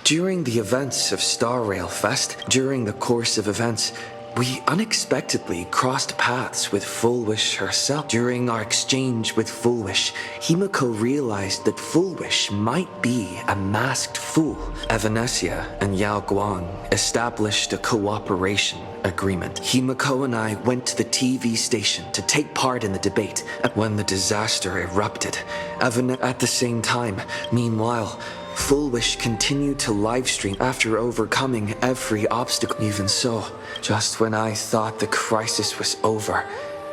During the events of Star Rail Fest, during the course of events, we unexpectedly crossed paths with Fullwish herself. During our exchange with Fullwish, Himiko realized that Fullwish might be a masked fool. Evanesia and Yao Guang established a cooperation agreement. Himiko and I went to the TV station to take part in the debate when the disaster erupted. At the same time, meanwhile, Fullwish continued to livestream after overcoming every obstacle. Even so, just when I thought the crisis was over,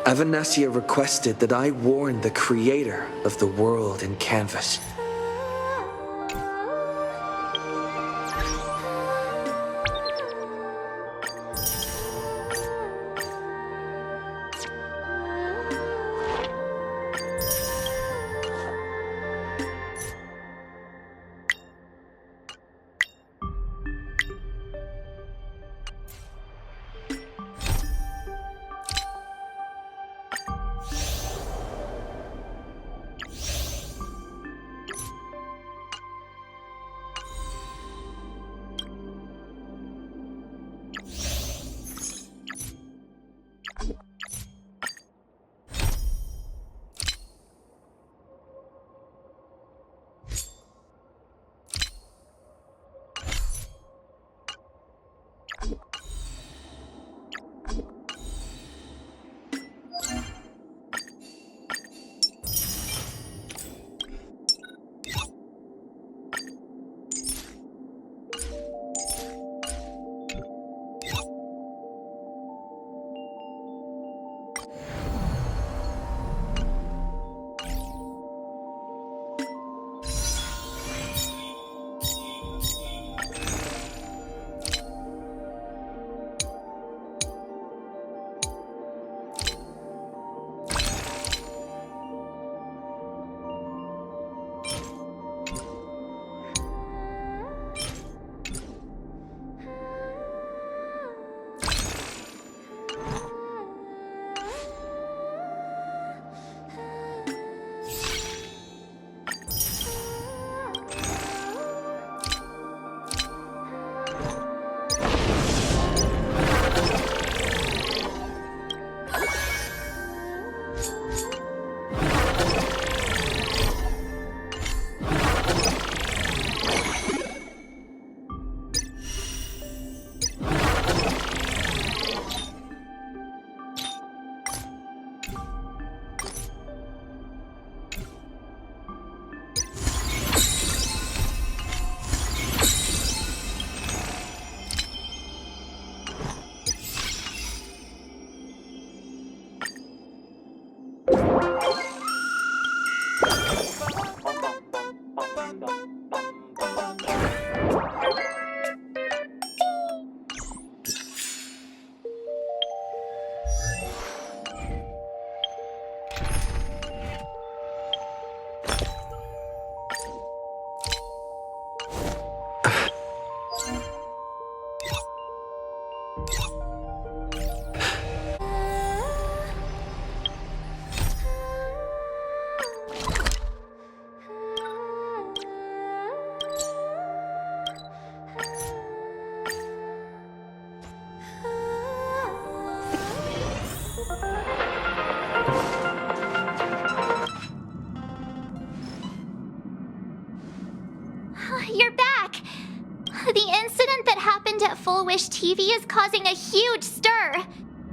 Evanesia requested that I warn the creator of the world in Canvas. You're back! The incident that happened at Fullwish TV is causing a huge stir.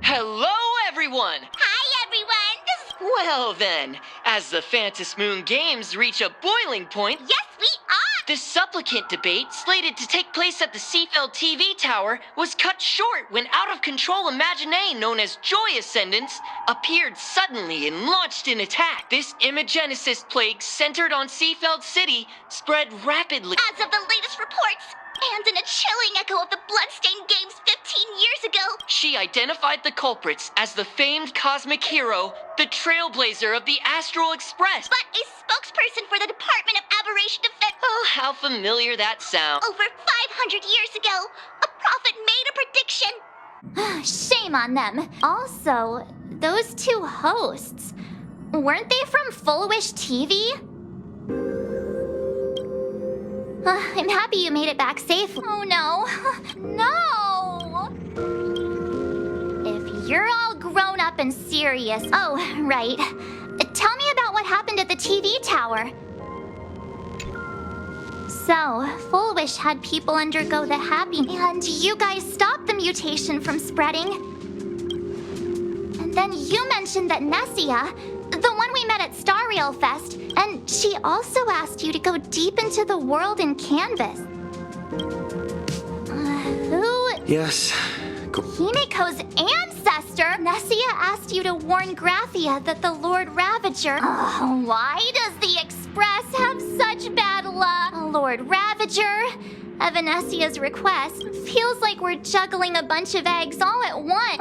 Hello, everyone! Hi, everyone! Well then, as the Phantasmoon Games reach a boiling point, Yes, we are! This supplicant debate, slated to take place at the Seafeld TV tower, was cut short when out-of-control imaginee known as Joy Ascendants appeared suddenly and launched an attack. This imagenesis plague centered on Seafeld City spread rapidly. As of the latest reports, and in a chilling echo of the Bloodstained Games 15 years ago, She identified the culprits as the famed cosmic hero, the trailblazer of the Astral Express. but a spokesperson for the Department of Aberration Defense Oh, how familiar that sounds. over 500 years ago, a prophet made a prediction. Shame on them. Also, those two hosts, weren't they from Full Wish TV? I'm happy you made it back safe. Oh no. No! If you're all grown up and serious. Oh, right. Tell me about what happened at the TV tower. So, Full Wish had people undergo the happy, and you guys stopped the mutation from spreading. And then you mentioned that Nessia, the one we met at Star Rail Fest, and she also asked you to go deep into the world in Canvas. Who? Yes. Himiko's ancestor? Nessia asked you to warn Graphia that the Lord Ravager... Oh, why does the Express have such bad luck? Lord Ravager? At Venessia's request, feels like we're juggling a bunch of eggs all at once.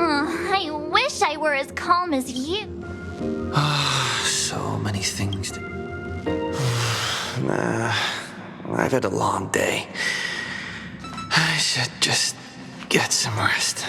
I wish I were as calm as you. So many things to... I've had a long day. I should just get some rest.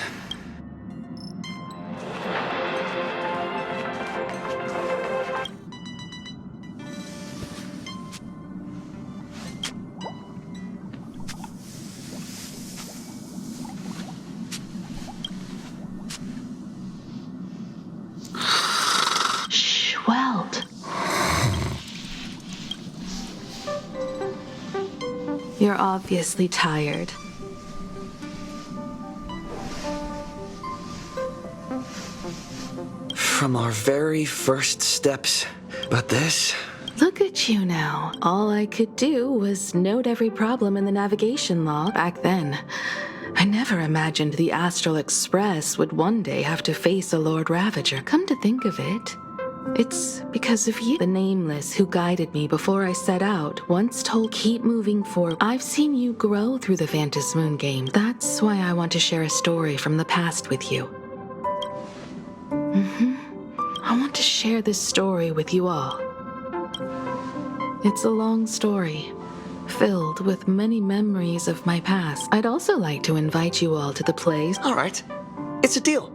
Welt. You're obviously tired. From our very first steps. But this... Look at you now. All I could do was note every problem in the navigation log back then. I never imagined the Astral Express would one day have to face a Lord Ravager. Come to think of it, it's because of you. The Nameless who guided me before I set out once told keep moving forward. I've seen you grow through the Phantasmoon game. That's why I want to share a story from the past with you. I want to share this story with you all. It's a long story, filled with many memories of my past. I'd also like to invite you all to the place. All right. It's a deal.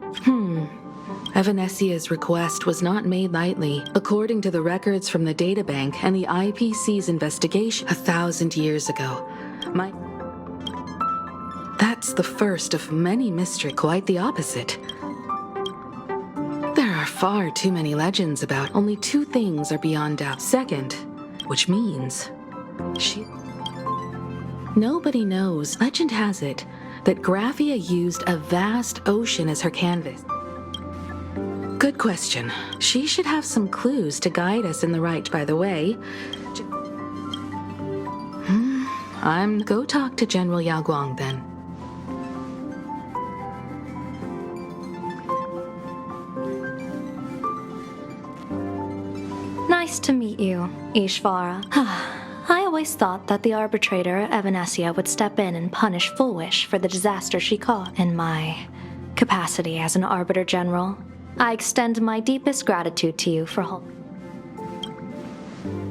Evanesia's request was not made lightly. According to the records from the databank and the IPC's investigation 1,000 years ago, that's the first of many mysteries. Quite the opposite. There are far too many legends about. Only two things are beyond doubt. Second, which means nobody knows. Legend has it that Graphia used a vast ocean as her canvas. Good question. She should have some clues to guide us in the right. By the way, go talk to General Yao Guang then. Nice to meet you, Ishvara. I always thought that the arbitrator, Evanesia, would step in and punish Full Wish for the disaster she caused. In my capacity as an Arbiter General, I extend my deepest gratitude to you for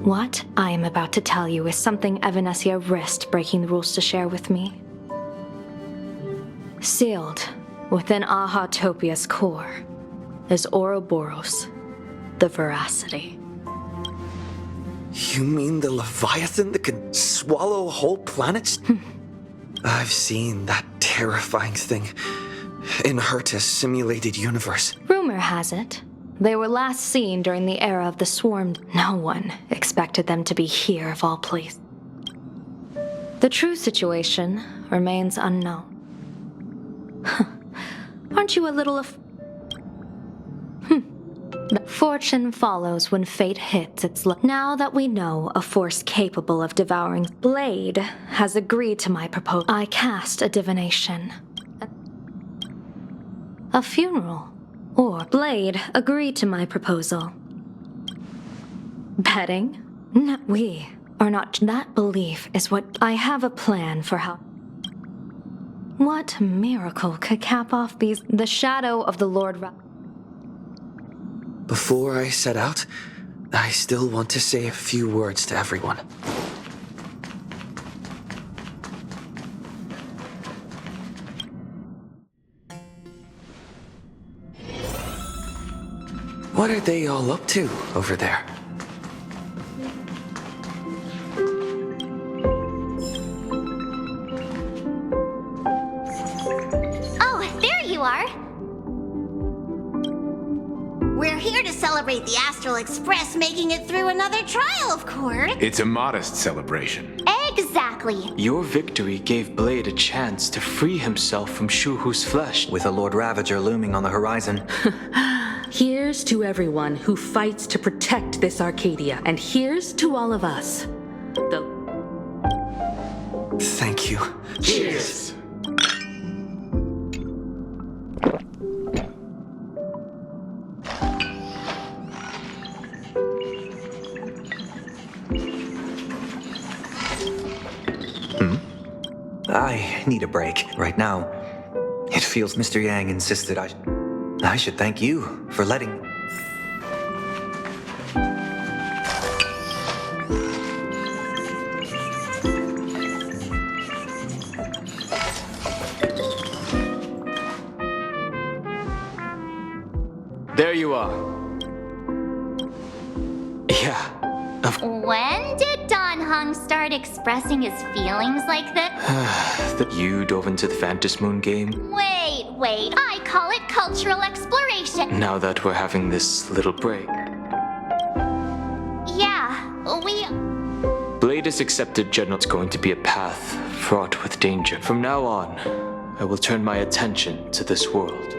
What I am about to tell you is something Evanesia risked breaking the rules to share with me. Sealed within Ahatopia's core is Ouroboros, the Veracity. You mean the Leviathan that can swallow whole planets? I've seen that terrifying thing in Herta's simulated universe. Rumor has it, they were last seen during the era of the Swarmed. No one expected them to be here of all places. The true situation remains unknown. Aren't you a little Fortune follows when fate hits its Now that we know a force capable of devouring, Blade has agreed to my proposal. I cast a divination. A funeral. Or Blade agreed to my proposal. Betting? No, we are not. That belief is what I have a plan for how. What miracle could cap off these? The shadow of the Lord. Before I set out, I still want to say a few words to everyone. What are they all up to over there? Oh, there you are. We're here to celebrate the Astral Express making it through another trial, of course. It's a modest celebration. Exactly. Your victory gave Blade a chance to free himself from Shuhu's flesh. With a Lord Ravager looming on the horizon. Here's to everyone who fights to protect this Arcadia, and here's to all of us. Thank you. Cheers! I need a break right now. It feels Mr. Yang insisted I should thank you for letting. There you are. Yeah. When did Don Hung start expressing his feelings like this? That you dove into the Phantom Moon game. Wait. I call it cultural exploration. Now that we're having this little break. Yeah, we... Blade has accepted General's going to be a path fraught with danger. From now on, I will turn my attention to this world.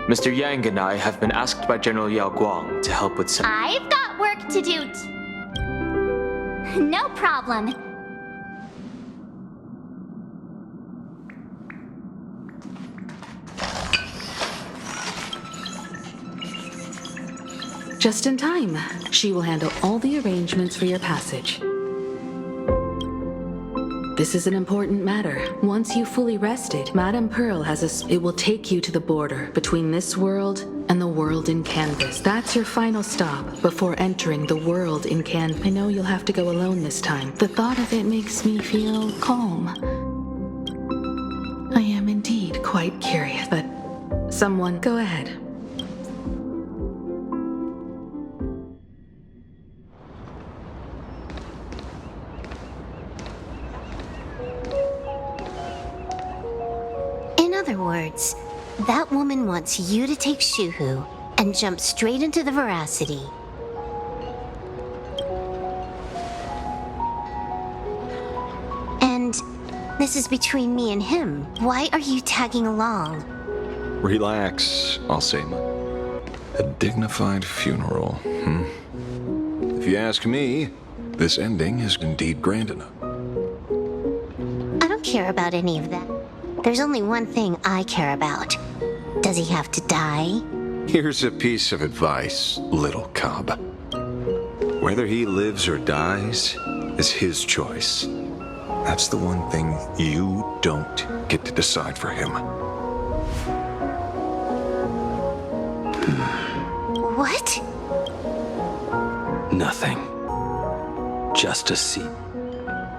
Mr. Yang and I have been asked by General Yao Guang to help with some... I've got work to do. No problem. Just in time. She will handle all the arrangements for your passage. This is an important matter. Once you've fully rested, Madame Pearl has it will take you to the border between this world and the world in Canvas. That's your final stop before entering the world in Canvas. I know you'll have to go alone this time. The thought of it makes me feel calm. I am indeed quite curious, but someone, go ahead. In other words, that woman wants you to take Shuhu and jump straight into the veracity. And this is between me and him. Why are you tagging along? Relax, I'll say. A dignified funeral, If you ask me, this ending is indeed grand enough. I don't care about any of that. There's only one thing I care about. Does he have to die? Here's a piece of advice, little cub. Whether he lives or dies is his choice. That's the one thing you don't get to decide for him. What? Nothing. Just a seat.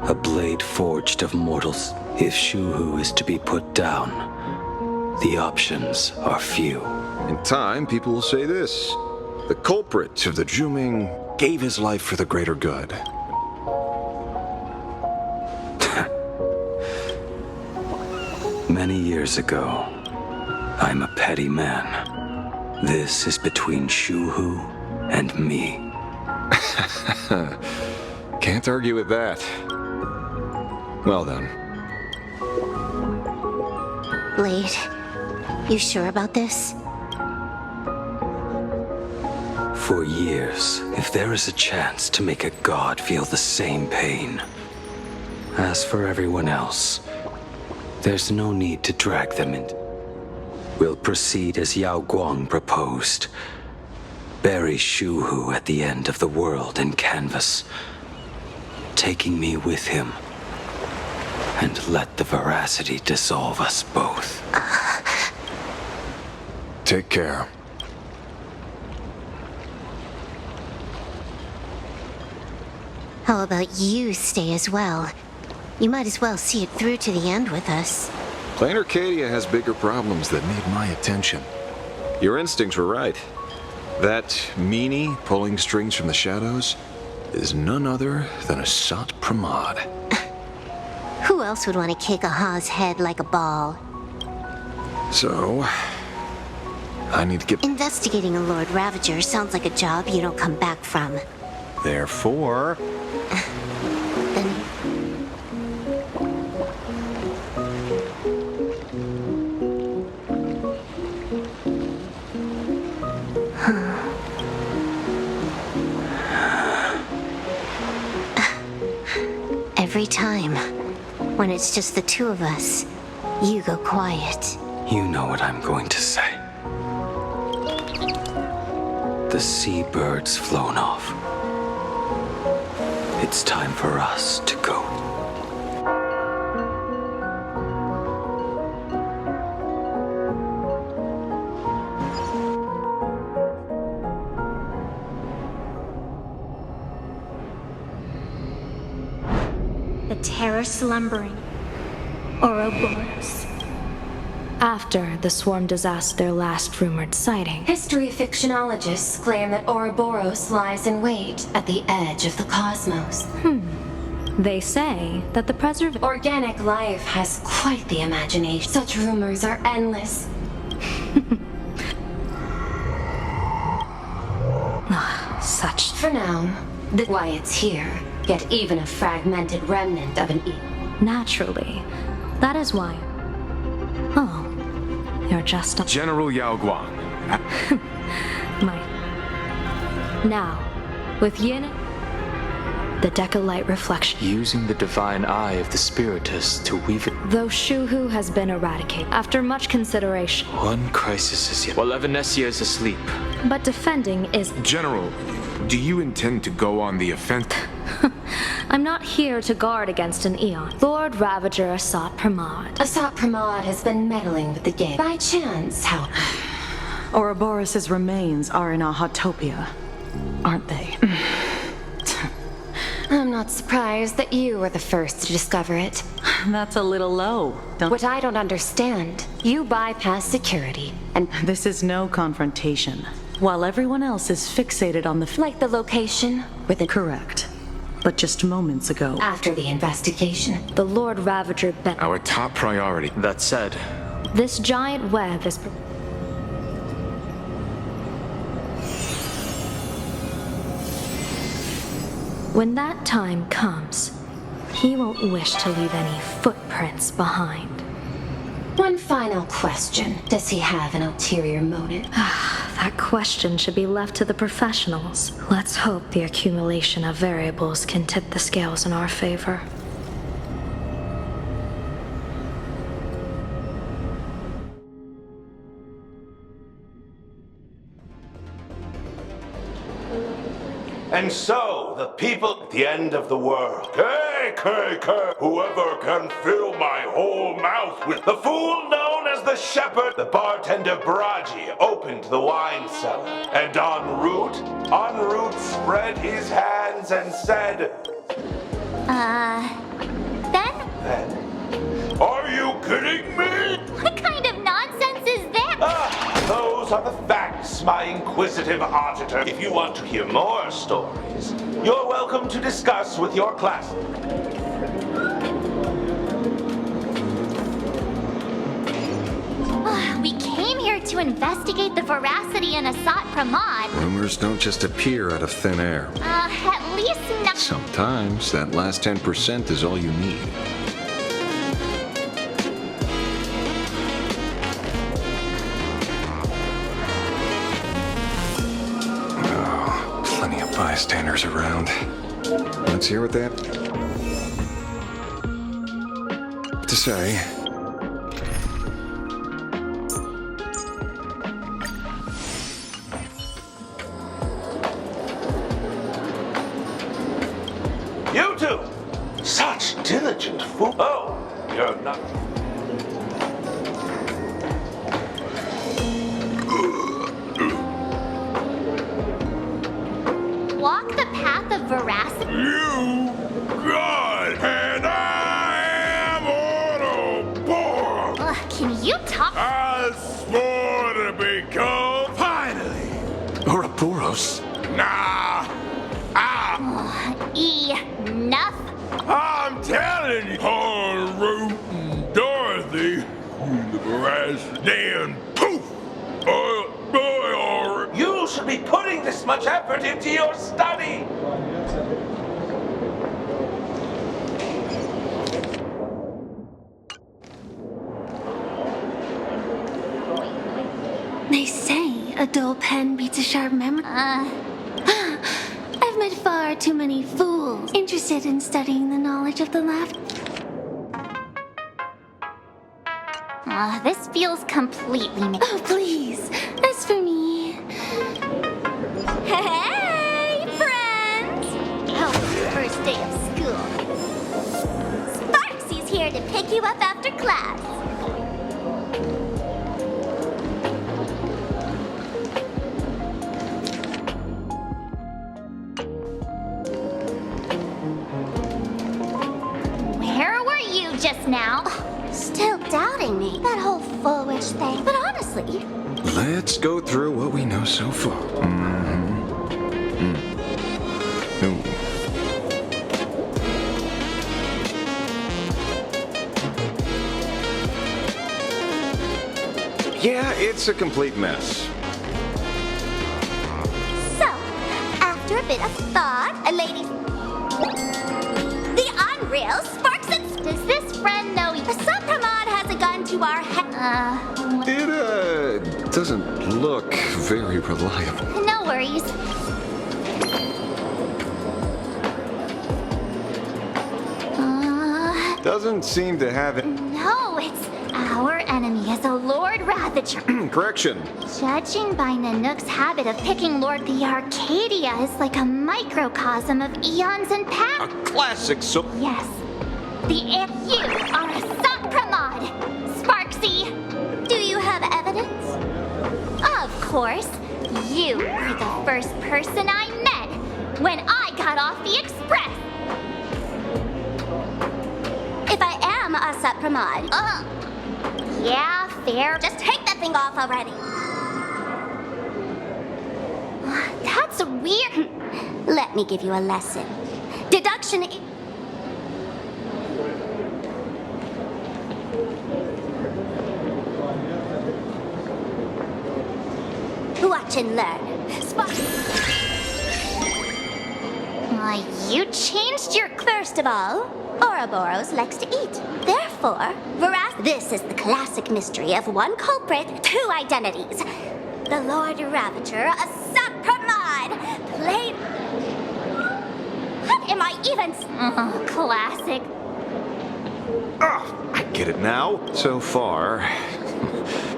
A blade forged of mortals. If Shuhu is to be put down, the options are few. In time, people will say this. The culprit of the Juming gave his life for the greater good. Many years ago, I'm a petty man. This is between Shuhu and me. Can't argue with that. Well then. Blade, you sure about this? For years, if there is a chance to make a god feel the same pain. As for everyone else, there's no need to drag them in. We'll proceed as Yao Guang proposed. Bury Shu Hu at the end of the world in canvas, taking me with him. And let the veracity dissolve us both. Take care. How about you stay as well? You might as well see it through to the end with us. Plain Arcadia has bigger problems that need my attention. Your instincts were right. That meanie pulling strings from the shadows is none other than a Sat Pramod. Who else would want to kick a Ha's head like a ball? So, I need to get... Investigating a Lord Ravager sounds like a job you don't come back from. Therefore... Then every time, when it's just the two of us, you go quiet. You know what I'm going to say. The seabird's flown off. It's time for us to go. The terror slumbering. Ouroboros. After the swarm disaster, their last rumored sighting. History fictionologists claim that Ouroboros lies in wait at the edge of the cosmos. They say that the preservation... Organic life has quite the imagination. Such rumors are endless. Such... For now, why it's here, yet even a fragmented remnant of an Naturally. That is why... Oh, you're just a... General Yao Guang. Now, with Yin... The Decalite reflection. Using the divine eye of the spiritist to weave it. Though Shu Hu has been eradicated, after much consideration. One crisis is yet. While Evanesia is asleep. But defending is... General, do you intend to go on the offense? I'm not here to guard against an Eon. Lord Ravager Sat Pramod. Sat Pramod has been meddling with the game. By chance, how... Ouroboros' remains are in Ahatopia, aren't they? I'm not surprised that you were the first to discover it. That's a little low, don't... What I don't understand, you bypass security, and... This is no confrontation. While everyone else is fixated on the... Like the location? Correct. But just moments ago... After the investigation. The Lord Ravager bent... Our top priority. That said... This giant web is... When that time comes, he won't wish to leave any footprints behind. One final question. Does he have an ulterior motive? That question should be left to the professionals. Let's hope the accumulation of variables can tip the scales in our favor. And so, the people at the end of the world. Whoever can fill my whole mouth with the fool known as the shepherd, the bartender Baraji opened the wine cellar. And en route spread his hands and said, Then? Are you kidding me? What kind of nonsense is that? Those are the facts, my inquisitive auditor. If you want to hear more stories, you're welcome to discuss with your class. We came here to investigate the veracity in Sat Pramod. Rumors don't just appear out of thin air. At least not. Sometimes that last 10% is all you need. others around. Let's hear what they have to say. You two! Such diligent fool. Oh, you're not. Walk the path of veracity. You, God, and I am Ouroboros. Can you talk? I swore to become finally. Ouroboros? Nah. Enough. I'm telling you, Paul, Root, and Dorothy, the brass damn poof. You should be putting this much effort into your study. They say a dull pen beats a sharp memory. I've met far too many fools interested in studying the knowledge of the left. This feels completely Oh, please. As for me... Hey, friends! Oh, first day of school. Sparksy's here to pick you up after class. Where were you just now? Still doubting me, that whole foolish thing. But honestly, Let's go through what we know so far. Ooh. Yeah, it's a complete mess. so, after a bit of thought, ladies... The unreal sparks and... Does this friend know you? The Supramod has a gun to our head. It, doesn't look very reliable. No worries. Doesn't seem to have it. No, it's our enemy is a Lord Ravager. Correction. Judging by Nanook's habit of picking Lord, the Arcadia is like a microcosm of eons and past. A classic so. Yes. You are a Supramod, Sparksy. Do you have evidence? Of course. You were the first person I met when I got off the express. If I am a Supramod... Yeah, fair. Just take that thing off already. That's weird. Let me give you a lesson. Deduction... Watch and learn. You changed your... First of all, Ouroboros likes to eat. Therefore, this is the classic mystery of one culprit, two identities. The Lord Ravager, a Supramod, played... What am I even... classic. I get it now. So far.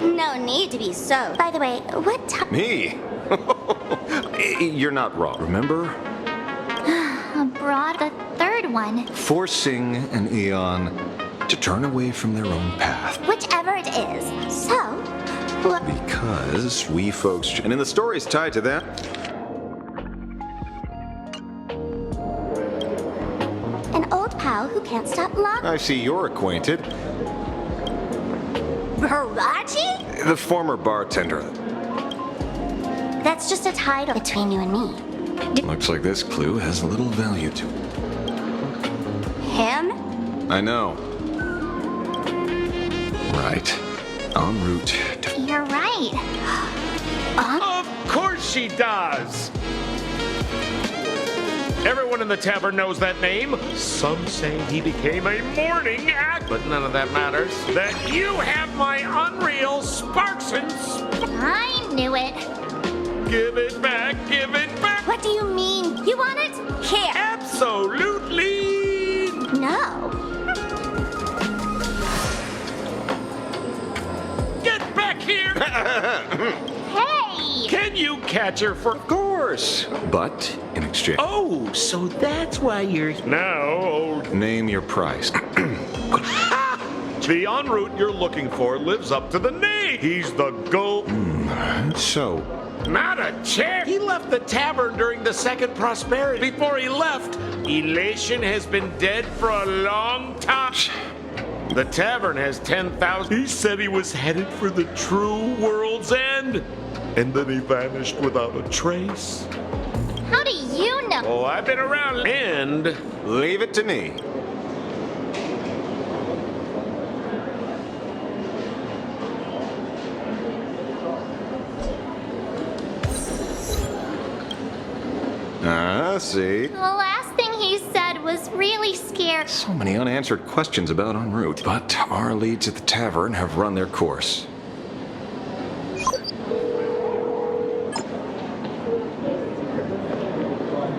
No need to be so. By the way, what time... Me? You're not wrong. Remember? Brought the third one. Forcing an Eon to turn away from their own path. Whichever it is. So... Because we folks... And in the stories tied to that... An old pal who can't stop long... I see you're acquainted. Baraji? The former bartender. That's just a title between you and me. Looks like this clue has a little value to it. Him? I know. Right. En route to... You're right. Of course she does! Everyone in the tavern knows that name. Some say he became a morning act, but none of that matters. That you have my unreal sparks and... I knew it. Give it back, give it back! What do you mean? You want it? Here. Absolutely! No. Get back here! Hey! Can you catch her for... Of course, but in exchange. Oh, so that's why you're... Now, Name your price. the en route you're looking for lives up to the name. He's the gold... So, Not a chance. He left the tavern during the Second Prosperity. Before he left, Elation has been dead for a long time. The tavern has 10,000. He said he was headed for the true world's end. And then he vanished without a trace. How do you know? Oh, I've been around. And leave it to me. See? The last thing he said was really scary. So many unanswered questions about en route. But our leads at the tavern have run their course.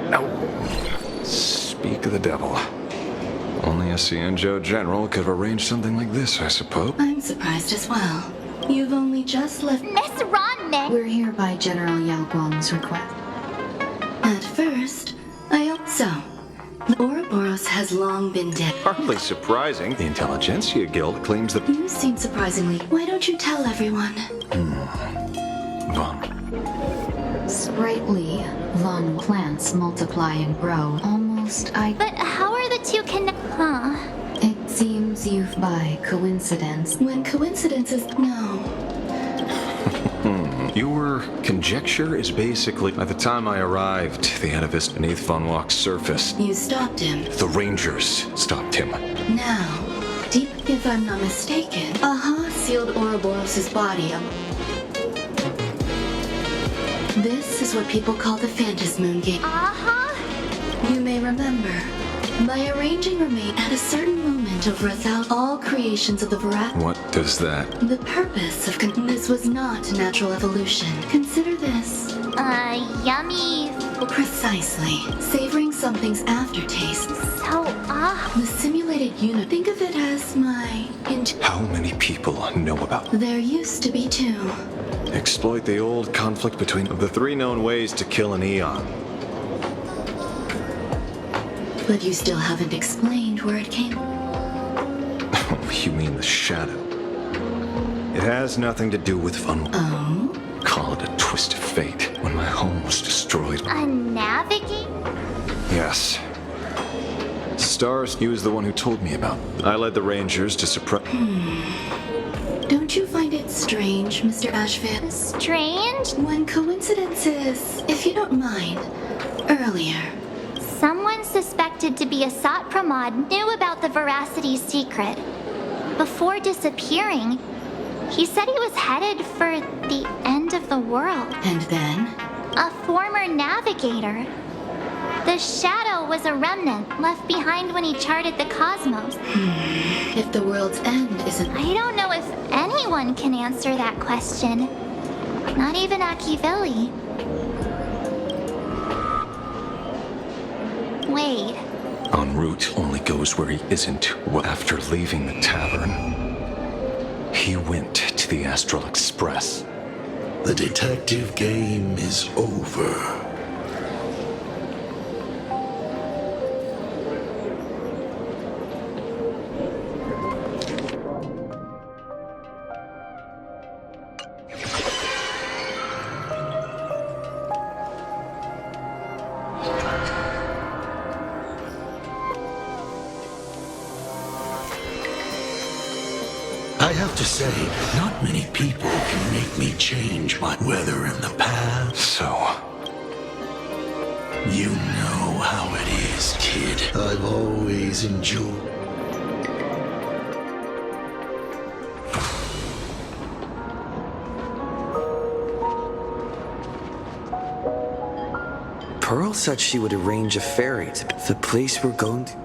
No. Speak of the devil. Only a Cienjo general could have arranged something like this, I suppose. I'm surprised as well. You've only just left. Miss Ronman! We're here by General Yao Guang's request. At first, I hope so. Ouroboros has long been dead. Hardly surprising. The Intelligentsia Guild claims that... You seem surprisingly. Why don't you tell everyone? Sprightly, long plants multiply and grow. But how are the two Huh? It seems you've by coincidence. When coincidences... No. Your conjecture is basically, at the time I arrived, the atavist beneath Von Walk's surface. You stopped him. The Rangers stopped him. Now, deep, if I'm not mistaken, Aha sealed Ouroboros' body up. This is what people call the Phantasmoon Gate. You may remember, by arranging remain at a certain moment of without all creations of the What does that? The purpose of this was not natural evolution. Consider this. Yummy. Precisely. Savoring something's aftertaste. So, The simulated unit. Think of it as my How many people know about? There used to be two. Exploit the old conflict between the three known ways to kill an Eon. But you still haven't explained where it came. Oh, you mean the shadow? It has nothing to do with Von. Oh? Call it a twist of fate when my home was destroyed. A navigate? Yes. Stars, he was the one who told me about. I led the Rangers to suppress. Don't you find it strange, Mr. Ashfield? Strange? When coincidences, if you don't mind, earlier. Someone suspected to be a Sat Pramod knew about the Veracity secret. Before disappearing, he said he was headed for the end of the world. And then? A former navigator. The shadow was a remnant left behind when he charted the cosmos. If the world's end isn't... I don't know if anyone can answer that question. Not even Akiveli. Wait. En route only goes where he isn't. Well, after leaving the tavern, he went to the Astral Express. The detective game is over. I have to say, not many people can make me change my weather in the past. So, you know how it is, kid. I've always enjoyed. Pearl said she would arrange a ferry to the place we're going to.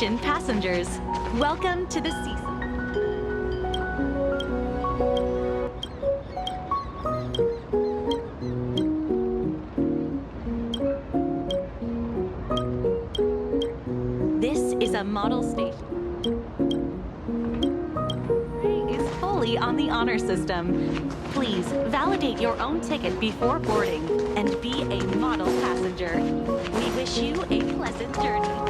Attention passengers, welcome to the season. This is a model station. Is fully on the honor system. Please validate your own ticket before boarding and be a model passenger. We wish you a pleasant journey.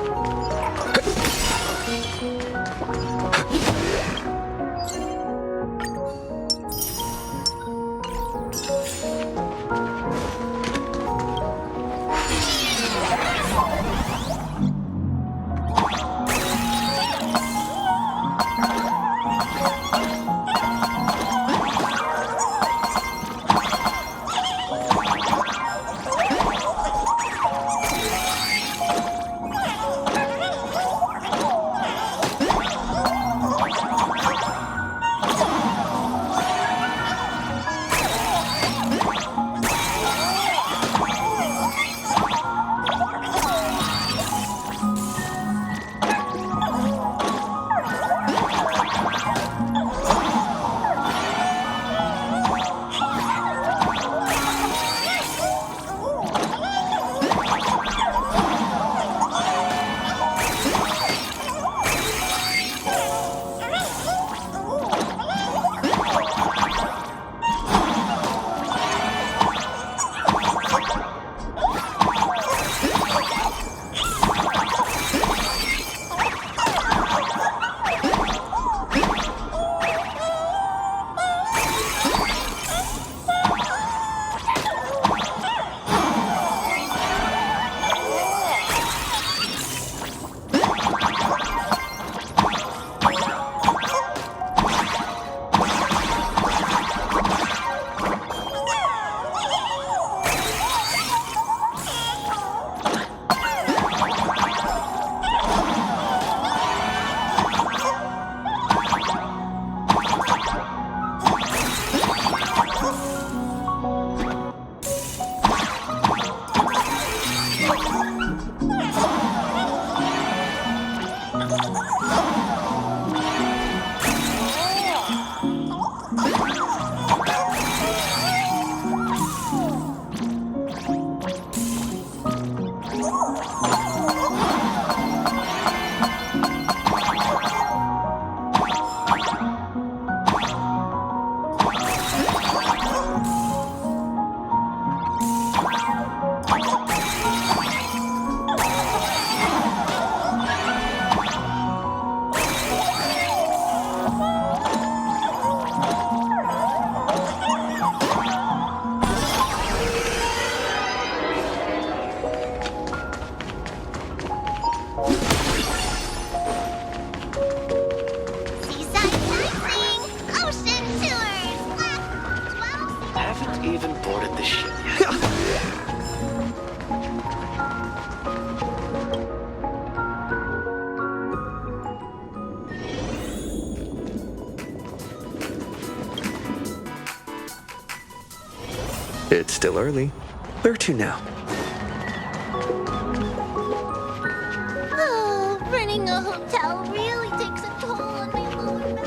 It's still early. Where to now? Oh, running a hotel really takes a toll on my lower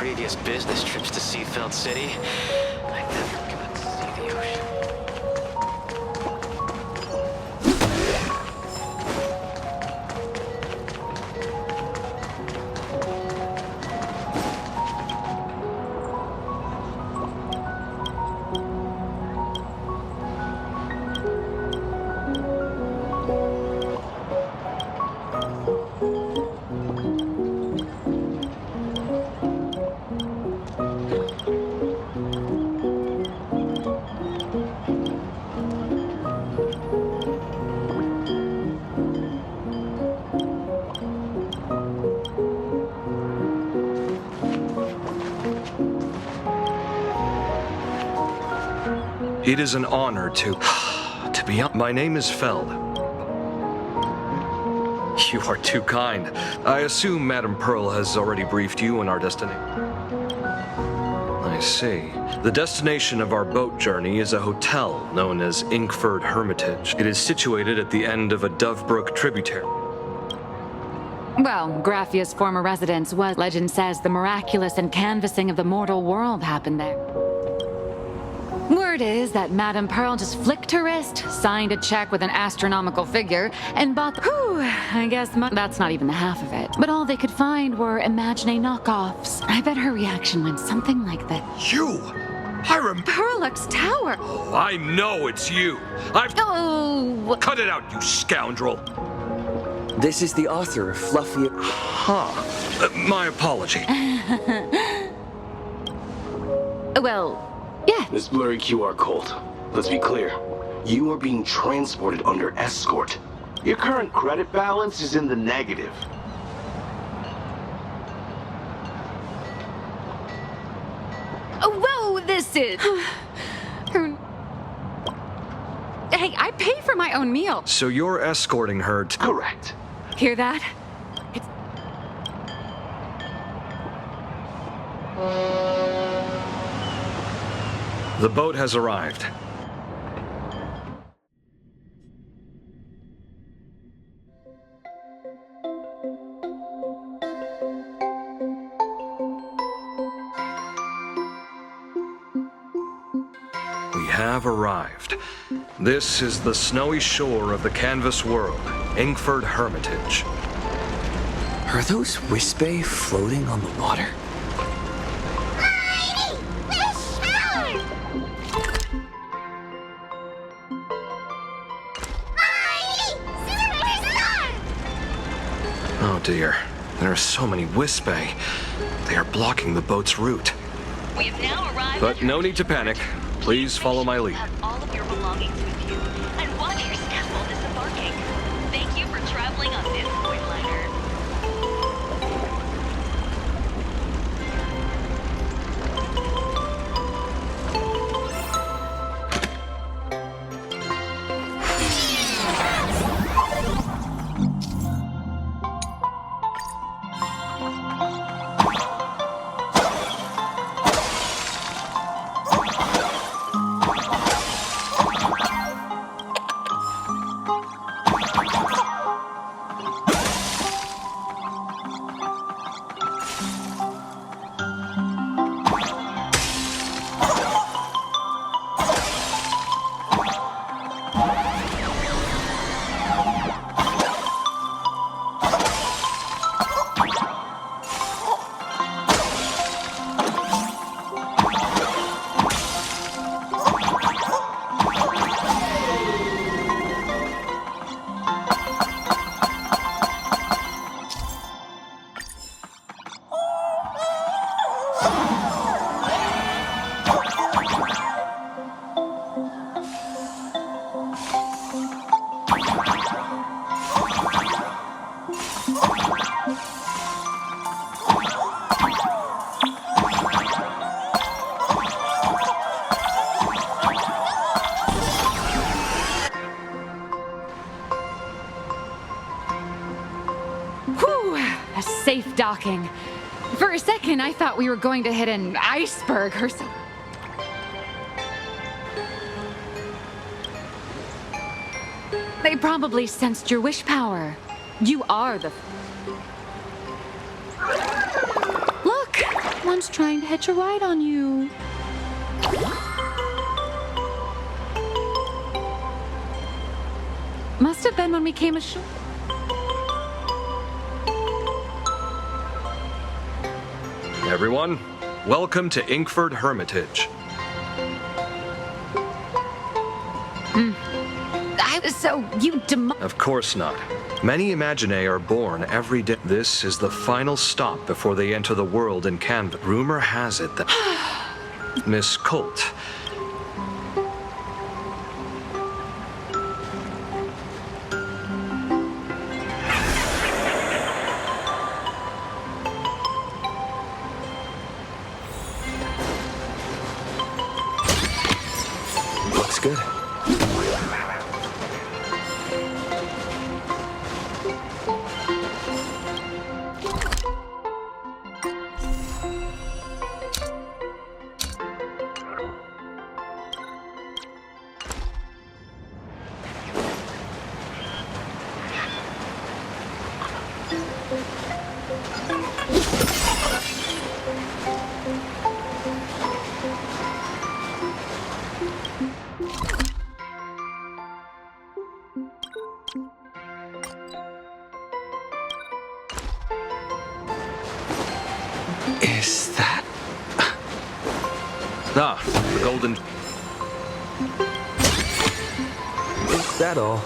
previous business trips to Seafeld City, I never got to see the ocean. It is an honor to be on. My name is Feld. You are too kind. I assume Madame Pearl has already briefed you on our destination. I see. The destination of our boat journey is a hotel known as Inkford Hermitage. It is situated at the end of a Dovebrook tributary. Well, Graffia's former residence was. Legend says the miraculous and canvassing of the mortal world happened there. Word is that Madame Pearl just flicked her wrist, signed a check with an astronomical figure, and bought. I guess that's not even the half of it. But all they could find were Imagine knockoffs. I bet her reaction went something like that. You! Perlux Tower! Oh, I know it's you! Oh! Cut it out, you scoundrel! This is the author of Fluffy... My apology. Well, yeah. This blurry QR code. Let's be clear. You are being transported under escort. Your current credit balance is in the negative. Whoa, this is... Hey, I pay for my own meal. So you're escorting her to... Correct. Hear that? The boat has arrived. We have arrived. This is the snowy shore of the canvas world, Inkford Hermitage. Are those Wispe floating on the water? Oh dear, there are so many Wispe. They are blocking the boat's route. We have now arrived. But no need to panic. Please follow my lead. Have all of your belongings with you, and watch your step while disembarking. Thank you for traveling on this void liner. Safe docking. For a second, I thought we were going to hit an iceberg or something. They probably sensed your wish power. You are the... Look! One's trying to hitch a ride on you. Must have been when we came ashore. Everyone, welcome to Inkford Hermitage. Of course not. Many Imaginae are born every day. This is the final stop before they enter the world in canvas. Rumor has it that Miss Colt. looks good. Is that... Ah, the golden... Is that all?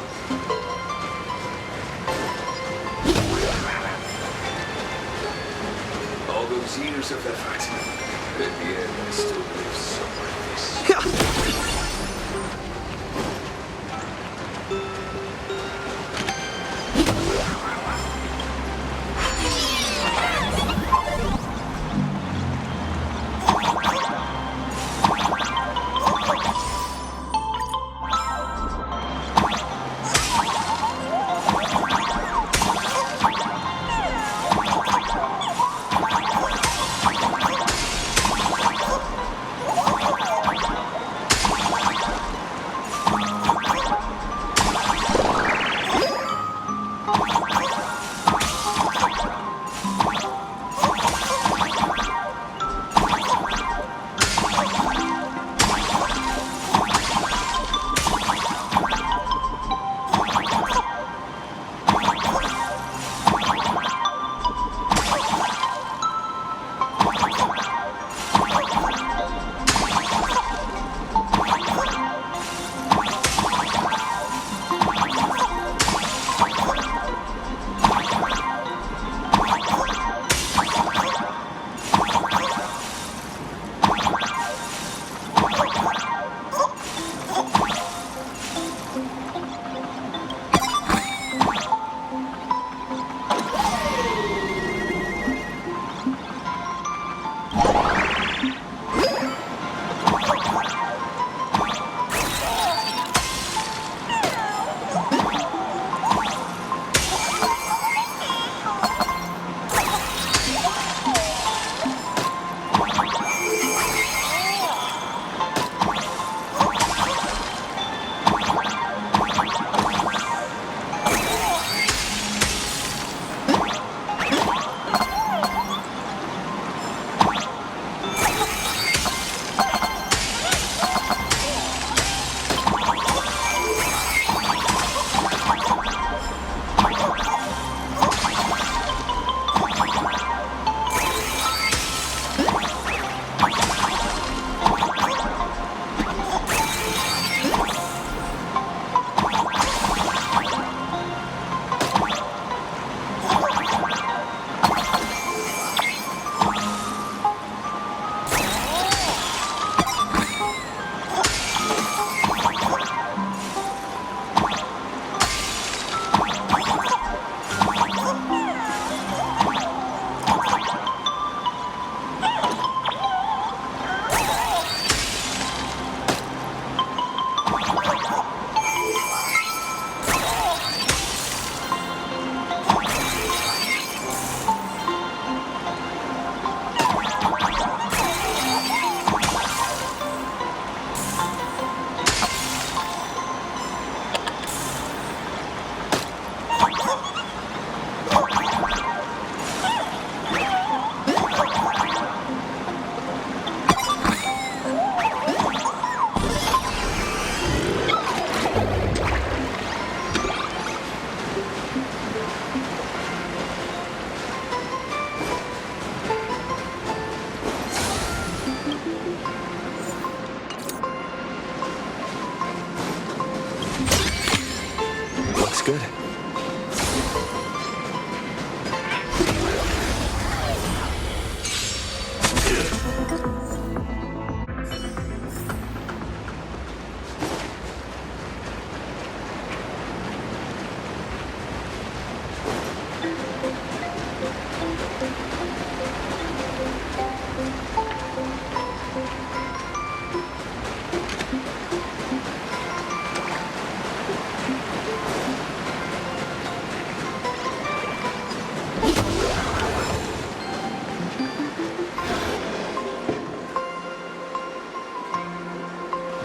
All those years of effort. At the end, I still live somewhere in this.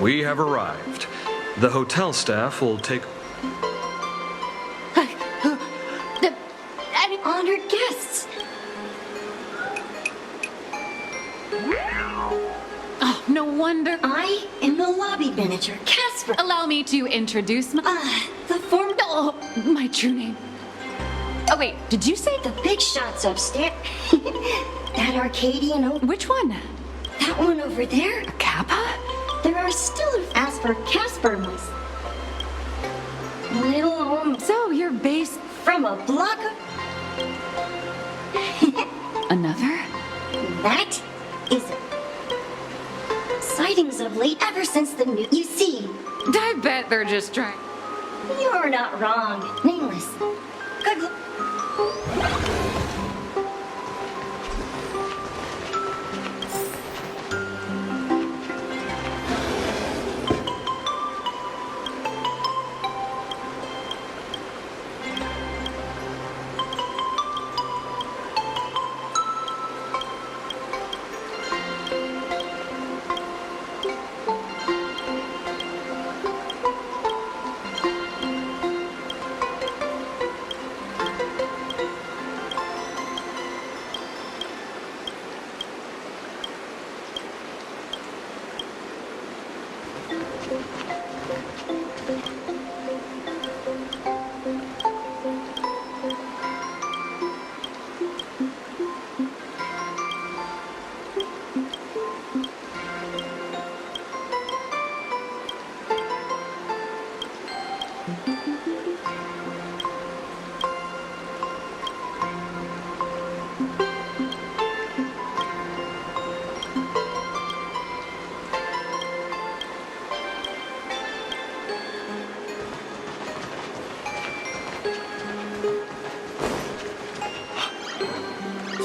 We have arrived. The hotel staff will take... Honored guests. Oh, no wonder. I am the lobby manager, Casper. Allow me to introduce the former... Oh, my true name. Oh, wait, did you say... The big shots upstairs. That Arcadian... Which one? That one over there. Kappa? There are still... As for Casper, my little home. So, you're based... From a block of... Another? That is sightings of late ever since the new... You see... I bet they're just trying... You're not wrong. Nameless. Good luck.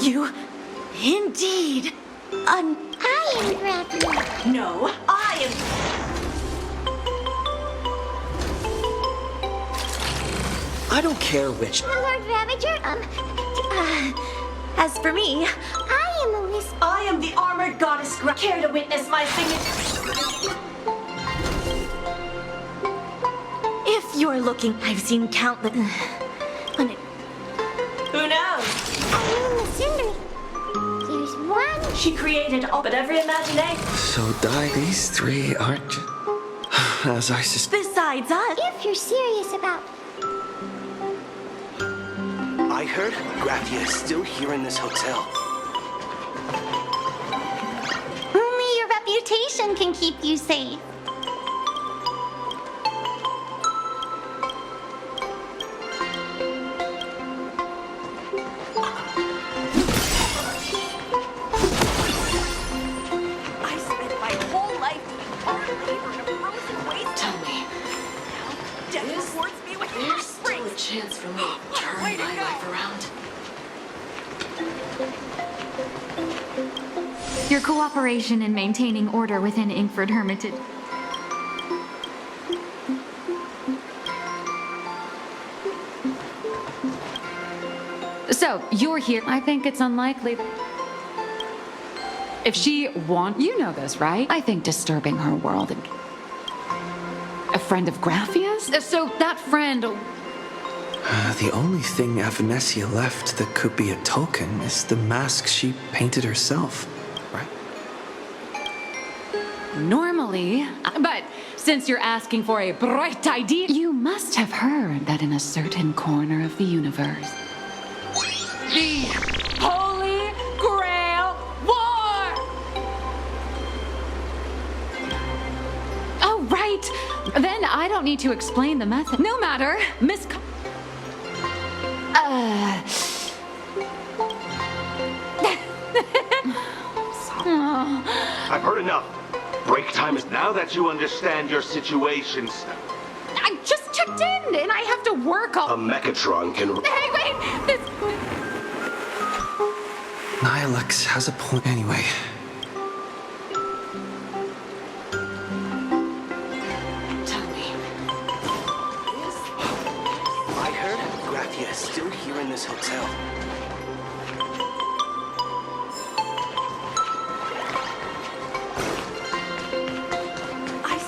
You... Indeed. I am Grappy. No, I am... I don't care which. Lord Ravager, As for me, I am a wisp. I am the armored goddess. Care to witness my signature? If you're looking, I've seen countless... Who knows? I mean the Cindery. There's one. She created all but every imagination. So these three aren't... As I suspect... Besides us. If you're serious about... I heard Graphia is still here in this hotel. Only your reputation can keep you safe. I spent my whole life doing hard labor in a frozen waste. Tell me, Death rewards me with there's still a chance for me to turn my life around. Your cooperation in maintaining order within Inkford Hermitage. So, you're here. I think it's unlikely. If she you know this, right? I think disturbing her world and... A friend of Graphia's? So, that friend... The only thing Avanessia left that could be a token is the mask she painted herself, right? Normally, but since you're asking for a bright idea, you must have heard that in a certain corner of the universe, the Holy Grail War! Oh, right. Then I don't need to explain the method. No matter, Miss... I've heard enough. Break time is now that you understand your situation. I just checked in, and I have to work all... A Mechatron can... Hey, wait! This... Nihilux has a point anyway. Tell me. I heard Graphia is still here in this hotel. I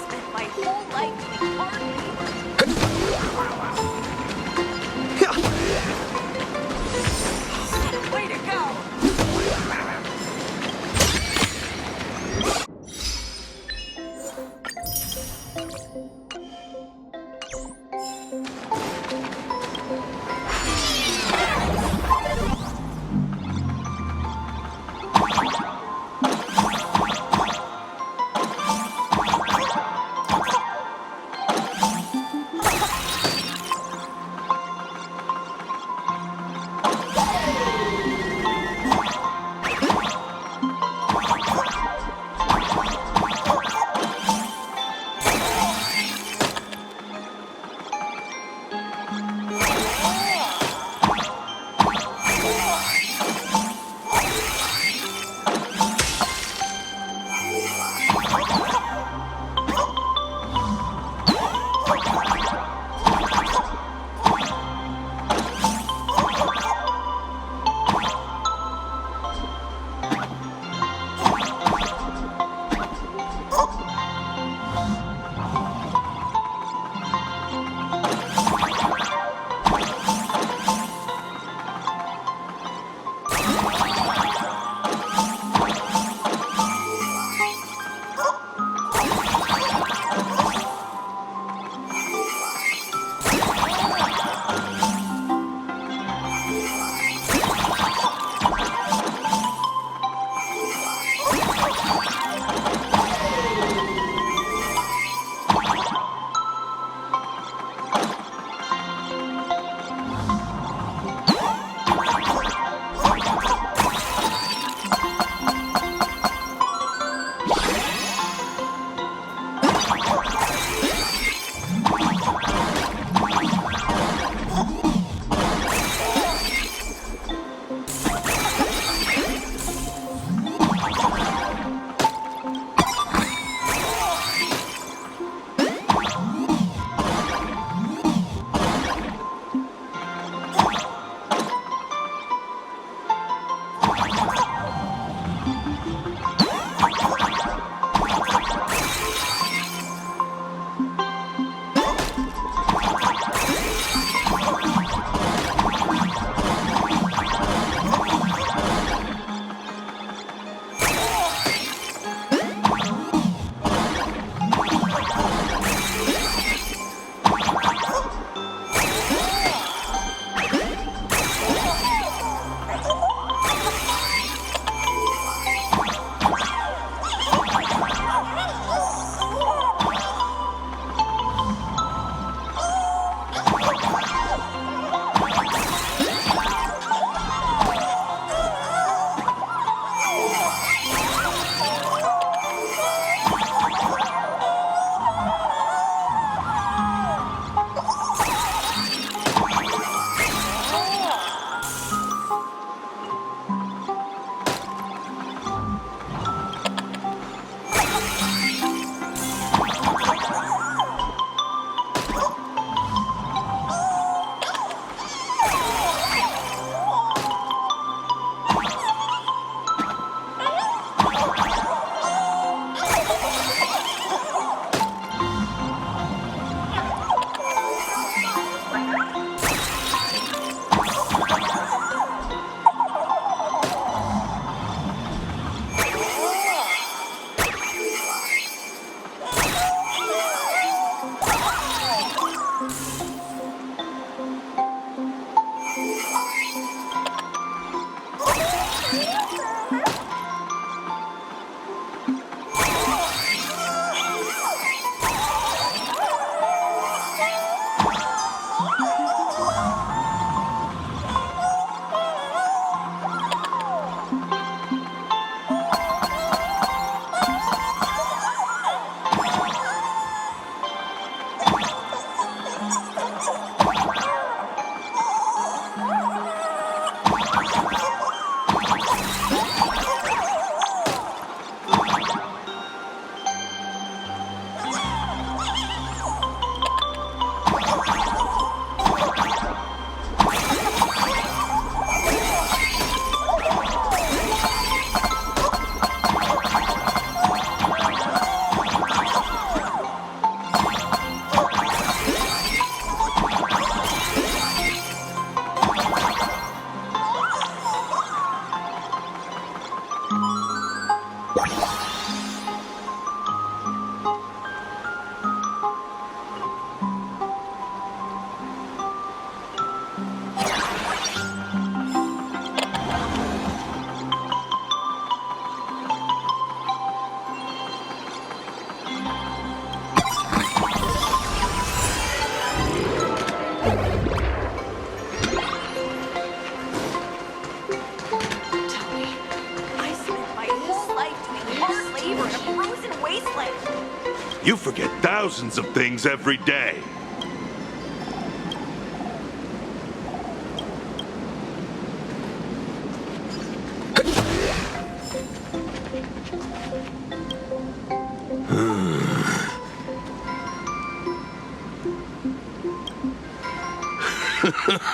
You forget thousands of things every day.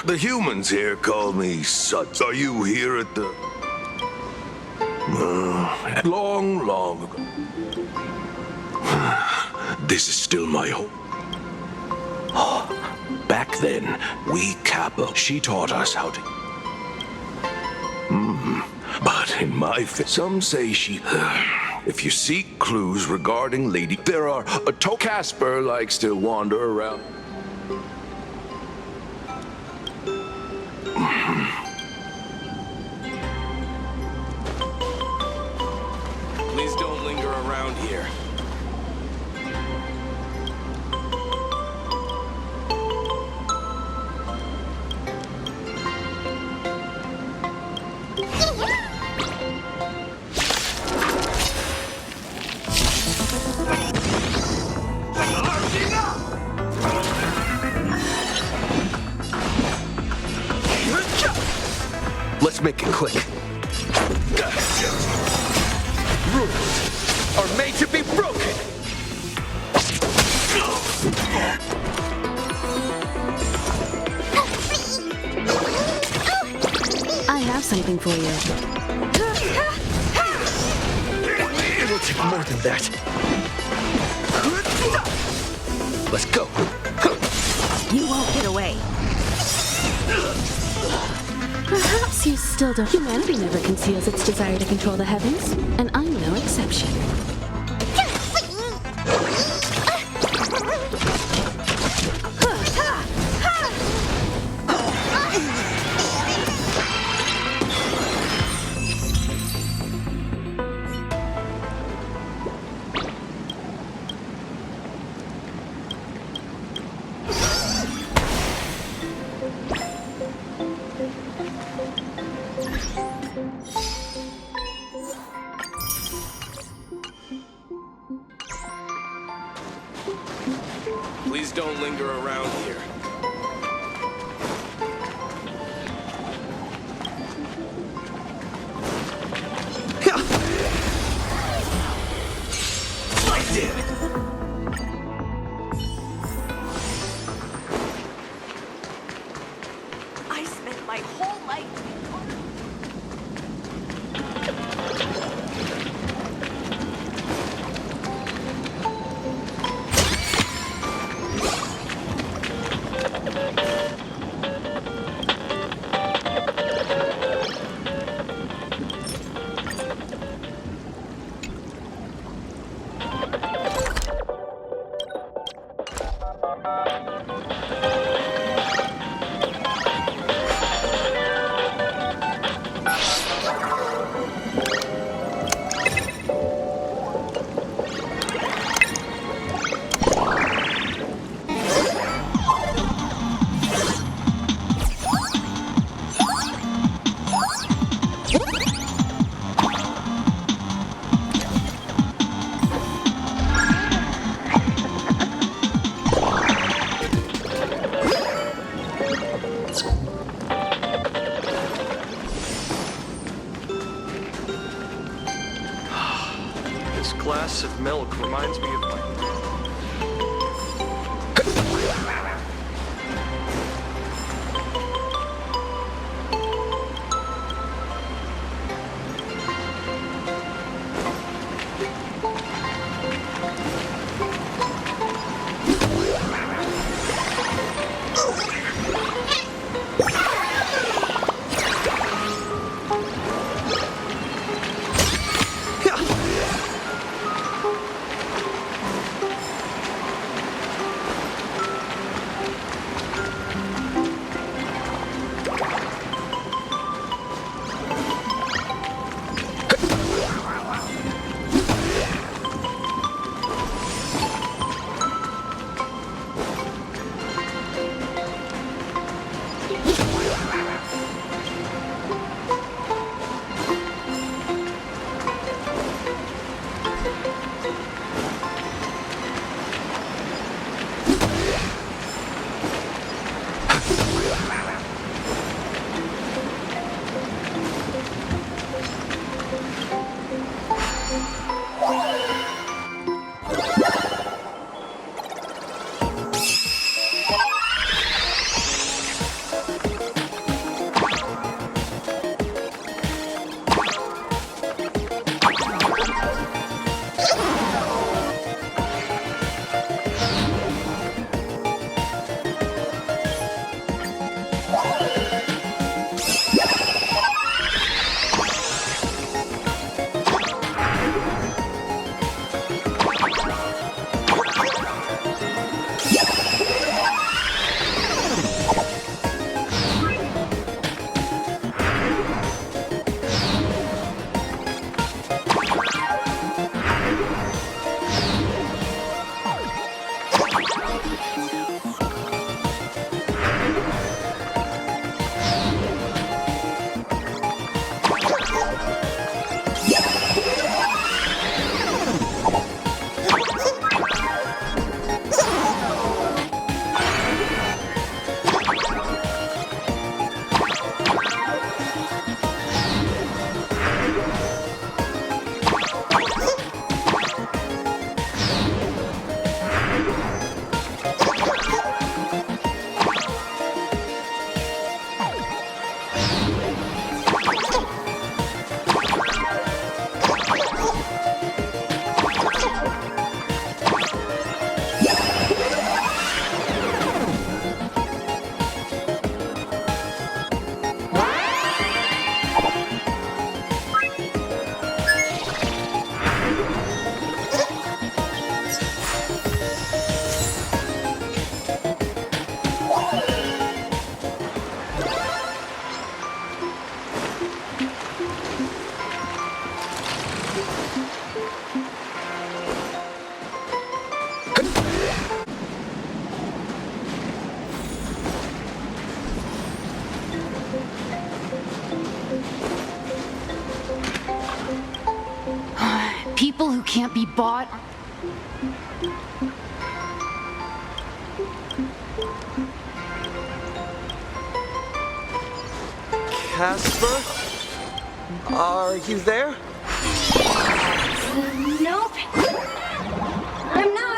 The humans here call me Suds. Are you here at the... long ago. This is still my home. Back then, we Kappa, she taught us how to... But in my some say she... If you seek clues regarding Lady, there are a Casper likes to wander around. Please don't linger around here. Let's make it quick. Rules are made to be broken. I have something for you. It will take more than that. Let's go. You won't get away. Perhaps you still don't. Humanity never conceals its desire to control the heavens, and I'm no exception. Please don't linger around here. I did. I spent my whole life... This glass of milk reminds me of my... People who can't be bought. Casper? Are you there? Nope. I'm not.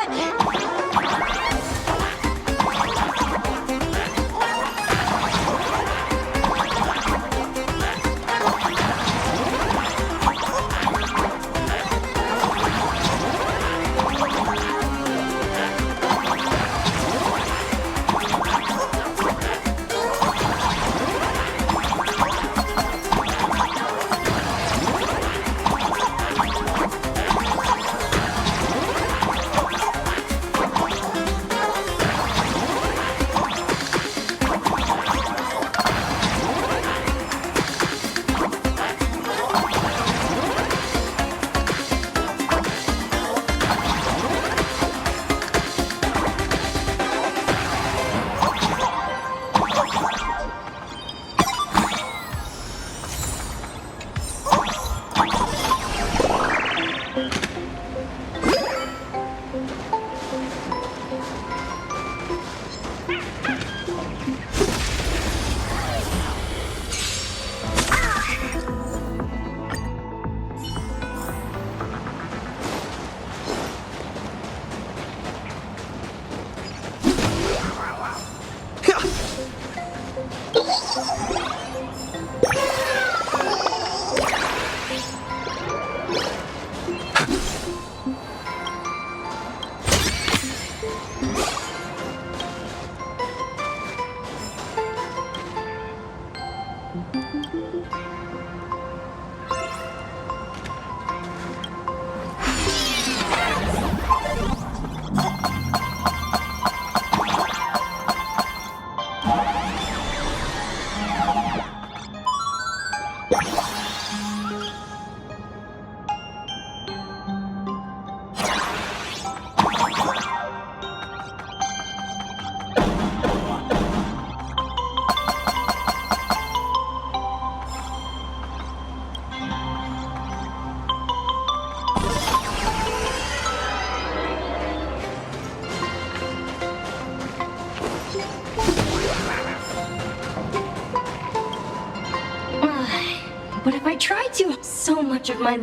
What if I tried to? So much of my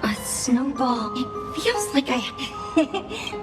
a snowball. It feels like I...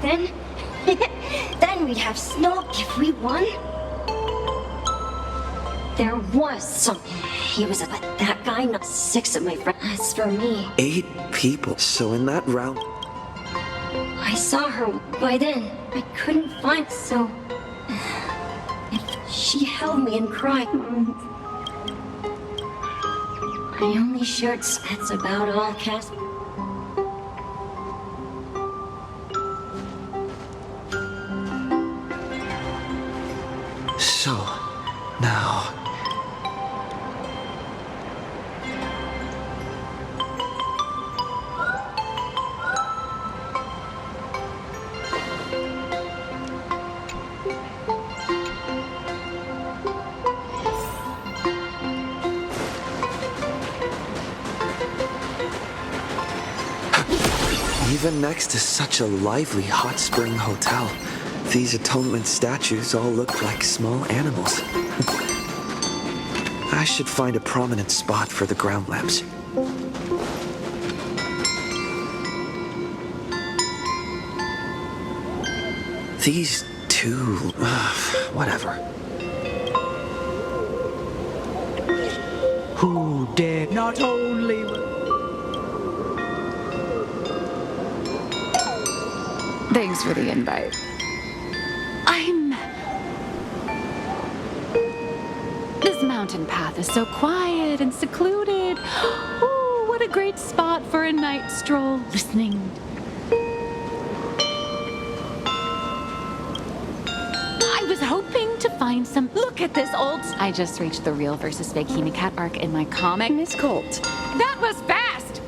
Then we'd have Snoke if we won. There was something. He was but that guy, not 6 of my friends. As for me, 8 people. So in that round, I saw her. By then, I couldn't find, so... She held me and cried. I only shared... That's about all, Casper. so now. Even next to such a lively hot spring hotel, these atonement statues all look like small animals. I should find a prominent spot for the ground lamps. These two... whatever. Who dare not only... Thanks for the invite. This mountain path is so quiet and secluded. Oh, what a great spot for a night stroll, listening. I was hoping to find some... Look at this old... I just reached the real versus fake Cat arc in my comic. Miss Colt. That was fast!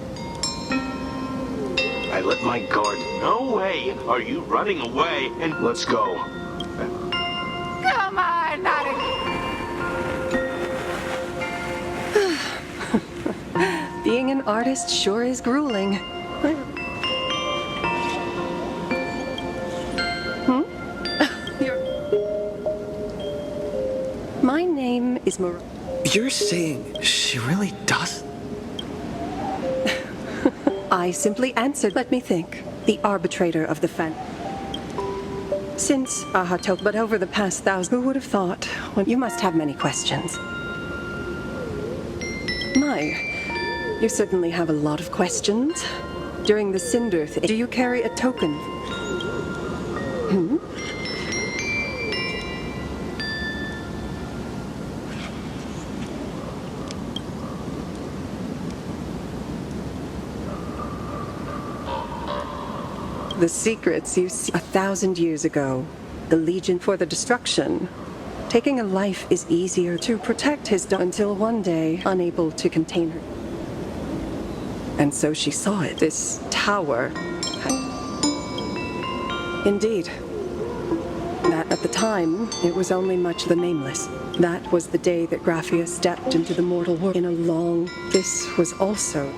I let my guard... No way! Are you running away? And let's go. Come on, not again. Being an artist sure is grueling. My name is Mar... You're saying she really does? I simply answered, let me think, the arbitrator of the Since Ahatok, but over the past 1,000, who would have thought? Well, you must have many questions. You certainly have a lot of questions. During the Cinder do you carry a token? The secrets you see 1,000 years ago. The Legion for the Destruction. Taking a life is easier to protect his daughter until one day, unable to contain her. And so she saw it, this tower. Indeed. That at the time, it was only much the nameless. That was the day that Graphia stepped into the mortal world in a long... This was also...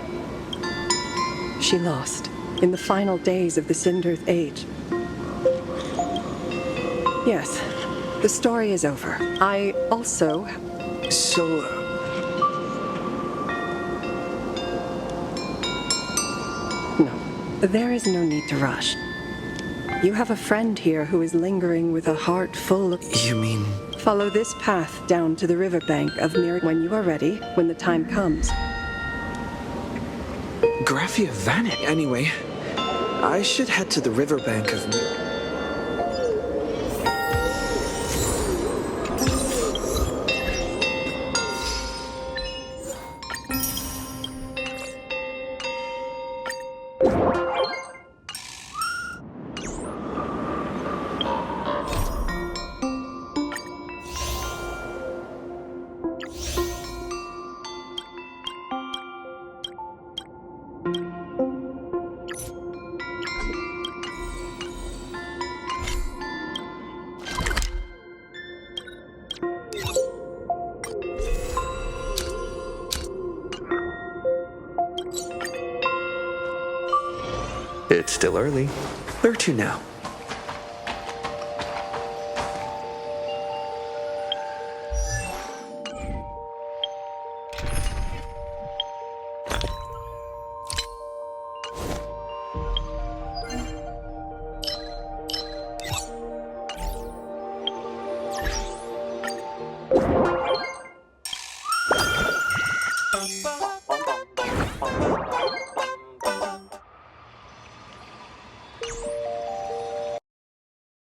She lost in the final days of the Cinderth Age. Yes, the story is over. I also... So... There is no need to rush. You have a friend here who is lingering with a heart full of... You mean... Follow this path down to the riverbank of Mir when you are ready, when the time comes. Graphia vanished. Anyway, I should head to the riverbank of Mir. It's still early. Where to now?